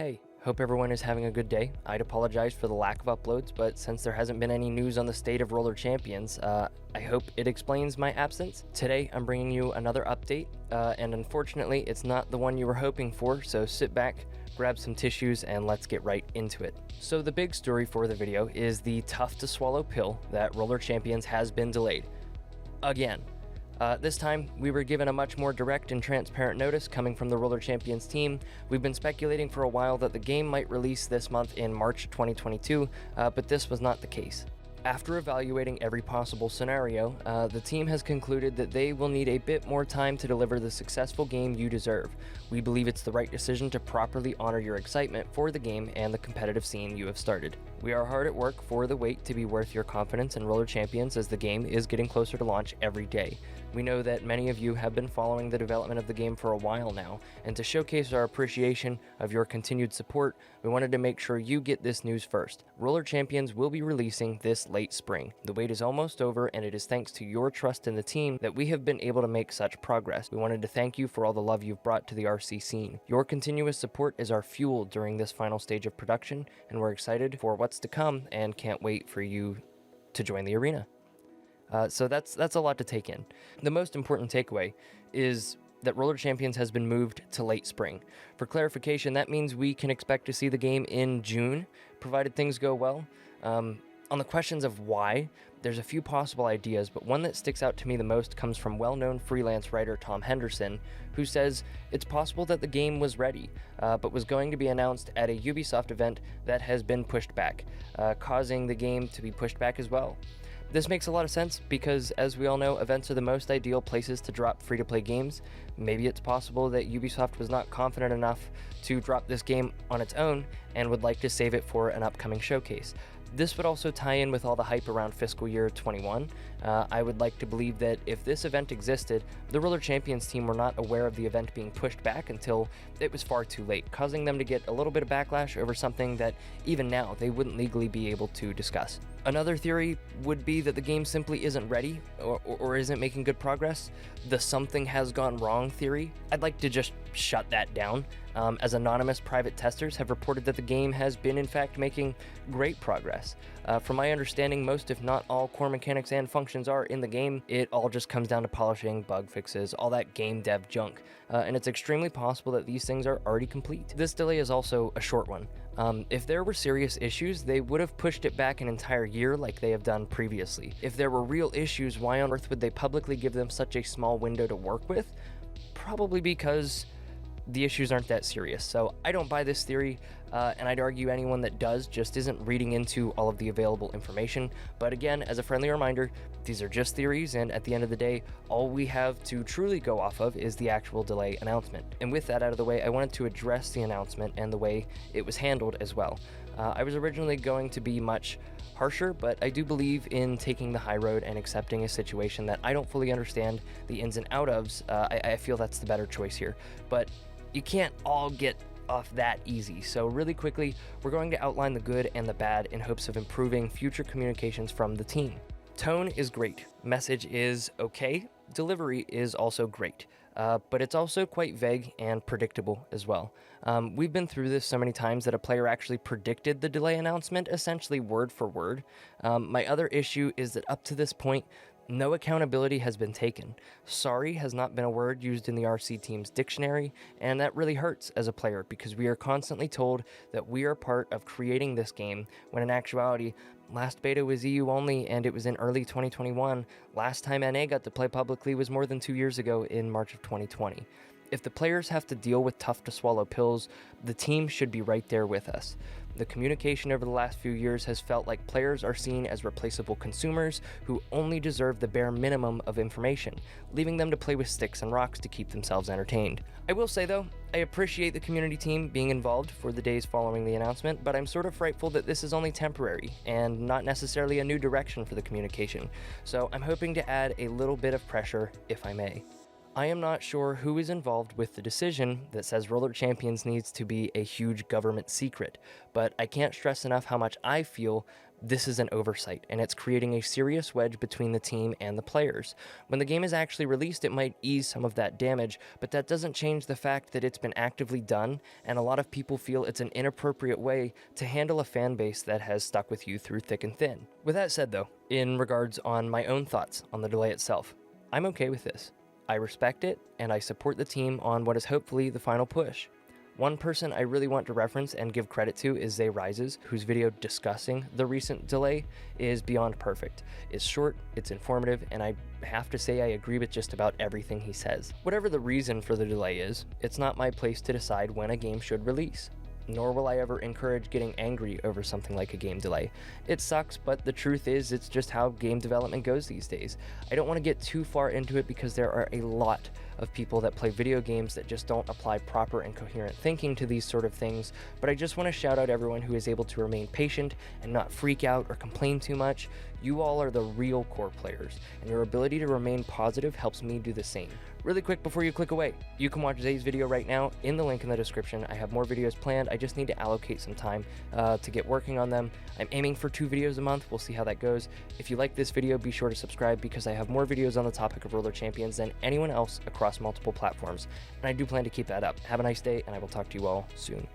Hey, hope everyone is having a good day. I'd apologize for the lack of uploads, but since there hasn't been any news on the state of Roller Champions, I hope it explains my absence. Today, I'm bringing you another update, and unfortunately, it's not the one you were hoping for, so sit back, grab some tissues, and let's get right into it. So the big story for the video is the tough-to-swallow pill that Roller Champions has been delayed. Again. This time, we were given a much more direct and transparent notice coming from the Roller Champions team. We've been speculating for a while that the game might release this month in March 2022, but this was not the case. After evaluating every possible scenario, the team has concluded that they will need a bit more time to deliver the successful game you deserve. We believe it's the right decision to properly honor your excitement for the game and the competitive scene you have started. We are hard at work for the wait to be worth your confidence in Roller Champions as the game is getting closer to launch every day. We know that many of you have been following the development of the game for a while now, and to showcase our appreciation of your continued support, we wanted to make sure you get this news first. Roller Champions will be releasing this late spring. The wait is almost over, and it is thanks to your trust in the team that we have been able to make such progress. We wanted to thank you for all the love you've brought to the RC scene. Your continuous support is our fuel during this final stage of production, and we're excited for what's to come and can't wait for you to join the arena. So that's a lot to take in. The most important takeaway is that Roller Champions has been moved to late spring. For clarification, that means we can expect to see the game in June, provided things go well. On the questions of why, there's a few possible ideas, but one that sticks out to me the most comes from well-known freelance writer Tom Henderson, who says it's possible that the game was ready, but was going to be announced at a Ubisoft event that has been pushed back, causing the game to be pushed back as well. This makes a lot of sense because, as we all know, events are the most ideal places to drop free-to-play games. Maybe it's possible that Ubisoft was not confident enough to drop this game on its own and would like to save it for an upcoming showcase. This would also tie in with all the hype around fiscal year 21. I would like to believe that if this event existed, the Roller Champions team were not aware of the event being pushed back until it was far too late, causing them to get a little bit of backlash over something that even now they wouldn't legally be able to discuss. Another theory would be that the game simply isn't ready or isn't making good progress. The something has gone wrong theory. I'd like to just shut that down, as anonymous private testers have reported that the game has been in fact making great progress. From my understanding, most if not all core mechanics and functions are in the game. It all just comes down to polishing, bug fixes, all that game dev junk, and it's extremely possible that these things are already complete. This delay is also a short one. If there were serious issues, they would have pushed it back an entire year like they have done previously. If there were real issues, why on earth would they publicly give them such a small window to work with? Probably because the issues aren't that serious. So I don't buy this theory, and I'd argue anyone that does just isn't reading into all of the available information. But again, as a friendly reminder, these are just theories, and at the end of the day, all we have to truly go off of is the actual delay announcement. And with that out of the way, I wanted to address the announcement and the way it was handled as well. I was originally going to be much harsher, but I do believe in taking the high road and accepting a situation that I don't fully understand the ins and outs of. I feel that's the better choice here. But you can't all get off that easy. So really quickly, we're going to outline the good and the bad in hopes of improving future communications from the team. Tone is great. Message is okay. Delivery is also great. But it's also quite vague and predictable as well. We've been through this so many times that a player actually predicted the delay announcement, essentially word for word. My other issue is that up to this point, no accountability has been taken. Sorry has not been a word used in the RC team's dictionary, and that really hurts as a player because we are constantly told that we are part of creating this game, when in actuality, last beta was EU only and it was in early 2021. Last time NA got to play publicly was more than 2 years ago in March of 2020. If the players have to deal with tough-to-swallow pills, the team should be right there with us. The communication over the last few years has felt like players are seen as replaceable consumers who only deserve the bare minimum of information, leaving them to play with sticks and rocks to keep themselves entertained. I will say though, I appreciate the community team being involved for the days following the announcement, but I'm sort of frightful that this is only temporary and not necessarily a new direction for the communication, so I'm hoping to add a little bit of pressure if I may. I am not sure who is involved with the decision that says Roller Champions needs to be a huge government secret, but I can't stress enough how much I feel this is an oversight, and it's creating a serious wedge between the team and the players. When the game is actually released, it might ease some of that damage, but that doesn't change the fact that it's been actively done, and a lot of people feel it's an inappropriate way to handle a fan base that has stuck with you through thick and thin. With that said though, in regards on my own thoughts on the delay itself, I'm okay with this. I respect it, and I support the team on what is hopefully the final push. One person I really want to reference and give credit to is Zay Rises, whose video discussing the recent delay is beyond perfect. It's short, it's informative, and I have to say I agree with just about everything he says. Whatever the reason for the delay is, it's not my place to decide when a game should release. Nor will I ever encourage getting angry over something like a game delay. It sucks, but the truth is it's just how game development goes these days. I don't want to get too far into it because there are a lot of people that play video games that just don't apply proper and coherent thinking to these sort of things, but I just want to shout out everyone who is able to remain patient and not freak out or complain too much. You all are the real core players, and your ability to remain positive helps me do the same. Really quick before you click away, you can watch Zay's video right now in the link in the description. I have more videos planned. I just need to allocate some time to get working on them. I'm aiming for 2 videos a month. We'll see how that goes. If you like this video, be sure to subscribe because I have more videos on the topic of Roller Champions than anyone else across multiple platforms, and I do plan to keep that up. Have a nice day, and I will talk to you all soon.